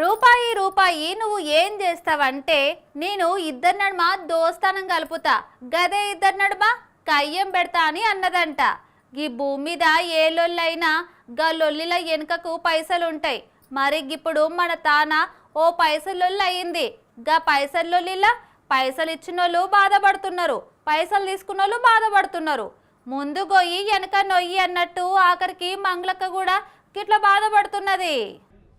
రూపాయి రూపాయి నువ్వు ఏం చేస్తావంటే నేను ఇద్దరు నడుమ దోస్తానం కలుపుతా గదే ఇద్దరు నడుమ కయ్యం పెడతా అని అన్నదంట. ఈ భూమి మీద ఏ లొల్లైనా గా లొల్లిల వెనుకకు పైసలుంటాయి. మరి ఇప్పుడు మన తాన ఓ పైసలొల్లి అయింది. గా పైసలొల్లిలా పైసలు ఇచ్చినోళ్ళు బాధపడుతున్నారు, పైసలు తీసుకున్నోళ్ళు బాధపడుతున్నారు. ముందు గొయ్యి వెనక నొయ్యి అన్నట్టు ఆఖరికి మంగళక్క కూడా గిట్లా బాధపడుతున్నది.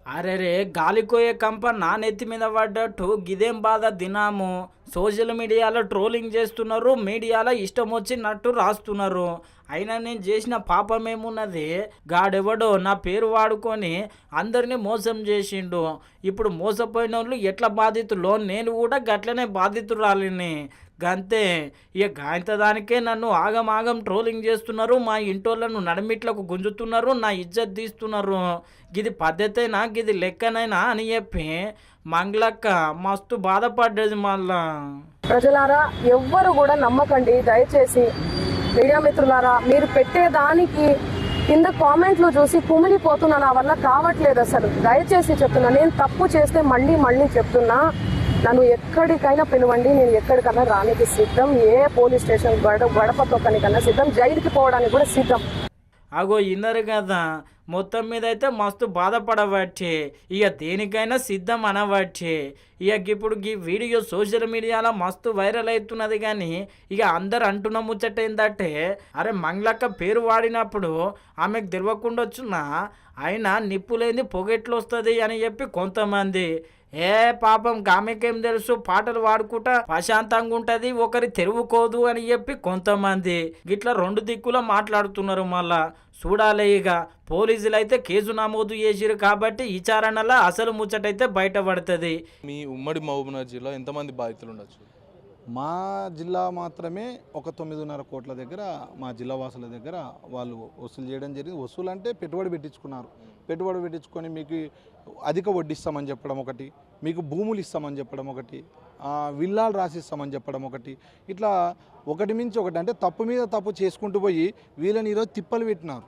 అరే గాలికోయే కంప నా నెత్తి మీద పడ్డట్టు గిదేం బాధ దినాము. సోషల్ మీడియాలో ట్రోలింగ్ చేస్తున్నారు, మీడియాలో ఇష్టం వచ్చినట్టు రాస్తున్నారు. అయినా నేను చేసిన పాపం ఏమున్నది? గాడెవడో నా పేరు వాడుకొని అందరినీ మోసం చేసిండు. ఇప్పుడు మోసపోయిన వాళ్ళు ఎట్లా బాధితులో నేను కూడా గట్లనే బాధితురాలిని. గంతే ఇక గాయంత దానికే నన్ను ఆగం ట్రోలింగ్ చేస్తున్నారు, మా ఇంటోళ్ళను నడిమిట్లకు గుంజుతున్నారు, నా ఇజ్జత్ తీస్తున్నారు. గిది పద్ధతేనా, గిది లెక్కనైనా అని చెప్పి మంగళక్క మస్తు బాధపడ్డది. మళ్ళా ప్రజలారా ఎవ్వరు కూడా నమ్మకండి, దయచేసి మీడియా మిత్రులారా. మీరు పెట్టేదానికి కింద కామెంట్లు చూసి కుమిలిపోతున్నా, నా వల్ల కావట్లేదు అసలు. దయచేసి చెప్తున్నా, నేను తప్పు చేస్తే మళ్ళీ చెప్తున్నా, నన్ను ఎక్కడికైనా పిలవండి, నేను ఎక్కడికైనా రానికి సిద్ధం. ఏ పోలీస్ స్టేషన్ గడప తొక్కనికన్నా సిద్ధం, జైలుకి పోవడానికి కూడా సిద్ధం. అగో ఇన్నరు కదా, మొత్తం మీద అయితే మస్తు బాధపడవచ్చు. ఇక దేనికైనా సిద్ధం అనవచ్చు. ఇక ఇప్పుడు ఈ వీడియో సోషల్ మీడియాలో మస్తు వైరల్ అవుతున్నది. కానీ ఇక అందరు అంటున్న ముచ్చట ఏంటంటే, అరే మంగళక్క పేరు వాడినప్పుడు ఆమెకు తెలియకుండా వచ్చున్నా అయినా నిప్పులేని పొగెట్లు వస్తుంది అని చెప్పి కొంతమంది. పాపం ఆమెకేం తెలుసు, పాటలు పాడుకుంటా ప్రశాంతంగా ఉంటుంది, ఒకరి తెరువుకోదు అని చెప్పి కొంతమంది. గిట్లా రెండు దిక్కులో మాట్లాడుతున్నారు. మళ్ళా చూడాలి. ఇక పోలీసులు అయితే కేసు నమోదు చేసిరు కాబట్టి విచారణలో అసలు ముచ్చటైతే బయటపడుతుంది. మీ ఉమ్మడి మహబూబ్నగర్ జిల్లా ఎంతమంది బాధితులు ఉండొచ్చు? మా జిల్లా మాత్రమే ఒక 9.5 కోట్ల దగ్గర మా జిల్లా వాసుల దగ్గర వాళ్ళు వసూలు చేయడం జరిగింది. వసూలు అంటే పెట్టుబడి పెట్టించుకున్నారు. పెట్టుబడి పెట్టించుకొని మీకు అధిక వడ్డీ ఇస్తామని చెప్పడం ఒకటి, మీకు భూములు ఇస్తామని చెప్పడం ఒకటి, విల్లాలు రాసిస్తామని చెప్పడం ఒకటి, ఇట్లా ఒకటి మించి ఒకటి. అంటే తప్పు మీద తప్పు చేసుకుంటూ పోయి వీళ్ళని ఈరోజు తిప్పలు పెట్టినారు.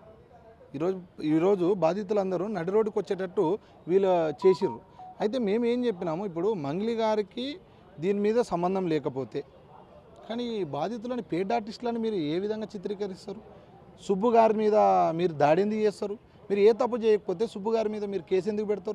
ఈరోజు బాధితులందరూ నడి రోడ్డుకు వచ్చేటట్టు వీళ్ళు చేసిర్రు. అయితే మేము ఏం చెప్పినాము, ఇప్పుడు మంగ్లీ గారికి దీని మీద సంబంధం లేకపోతే కానీ ఈ బాధితులని పేడ్ ఆర్టిస్టులను మీరు ఏ విధంగా చిత్రీకరిస్తారు? సుబ్బు గారి మీద మీరు దాడి ఎందుకు చేస్తారు? మీరు ఏ తప్పు చేయకపోతే సుబ్బు గారి మీద మీరు కేసు ఎందుకు పెడతారు?